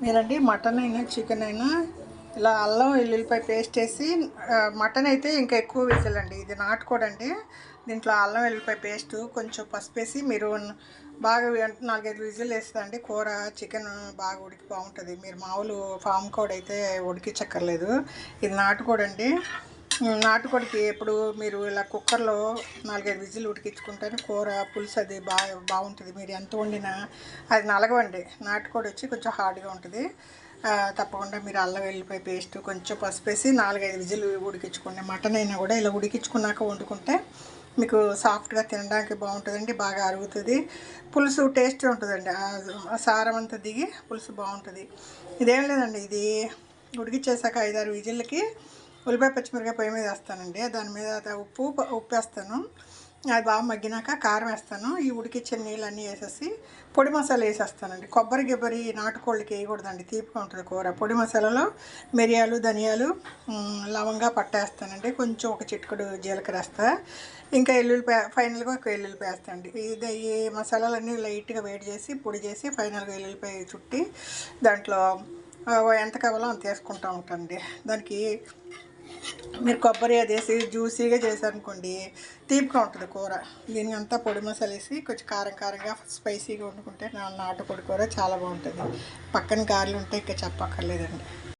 మీరండి మటన్ అయినా చికెన్ అయినా ఇలా అల్లం వెల్లుల్లిపాయ పేస్ట్ వేసి మటన్ అయితే ఇంకా ఎక్కువ వేసాలండి. ఇది నాటుకోడి అండి. దీంట్లో అల్లం వెల్లుల్లిపాయ పేస్ట్ కొంచెం పసుపు వేసి మీరు బాగా 4-5 విజిల్ వేస్తుందండి. కూర చికెన్ బాగా ఉడికి బాగుంటుంది. మీరు మామూలు ఫామ్ కోడి అయితే ఉడికించక్కర్లేదు. ఇది నాటుకోడి అండి. నాటుకోడికి ఎప్పుడు మీరు ఇలా కుక్కర్లో 4-5 విజిల్ ఉడికించుకుంటేనే కూర పులుసు అది బాగుంటుంది. మీరు ఎంత వండినా అది నలగవండి. నాటుకోడి వచ్చి కొంచెం హార్డ్గా ఉంటుంది. తప్పకుండా మీరు అల్లం వెల్లిపాయ పేస్ట్ కొంచెం పసుపు వేసి 4-5 విజిల్ ఉడికించుకోండి. మటన్ అయినా కూడా ఇలా ఉడికించుకున్నాక వండుకుంటే మీకు సాఫ్ట్గా తినడానికి బాగుంటుందండి. బాగా అరుగుతుంది. పులుసు టేస్ట్ ఉంటుందండి. ఆ సారం అంతా దిగి పులుసు బాగుంటుంది. ఇదేం లేదండి, ఇది ఉడికిచ్చేసాక 5-6 విజిల్కి ఉల్లిపాయ పచ్చిమిరకాయ పొయ్యి మీద వేస్తానండి. దాని మీద ఉప్పు వేస్తాను. అది బాగా మగ్గినాక కారం వేస్తాను. ఈ ఉడికిచ్చిన నీళ్ళన్నీ వేసేసి పొడి మసాలా వేసేస్తానండి. కొబ్బరి నాటుకోళ్ళకి వేయకూడదండి, తీపిగా ఉంటుంది కూర. పొడి మసాలాలో మిరియాలు, ధనియాలు, లవంగా పట్టేస్తానండి. కొంచెం ఒక చిటికెడు జీలకర్ర వేస్తా. ఇంకా ఎల్లుల్లిపాయ ఫైనల్గా ఒక ఎల్లుల్లిపాయ వేస్తానండి. ఈ మసాలాలన్నీ లైట్గా వేడి చేసి పొడి చేసి ఫైనల్గా ఎల్లుల్లిపాయ చుట్టి దాంట్లో ఎంత కావాలో అంత వేసుకుంటూ ఉంటానండి. దానికి మీరు కొబ్బరి అది వేసి జ్యూసీగా చేశారనుకోండి తీపిగా ఉంటుంది కూర. దీనికి అంతా పొడి మసాలా వేసి కొంచెం కారంగా స్పైసీగా వండుకుంటే నాటుకోడి కూర చాలా బాగుంటుంది. పక్కన గారెలు ఉంటే ఇంకా చెప్పక్కర్లేదండి.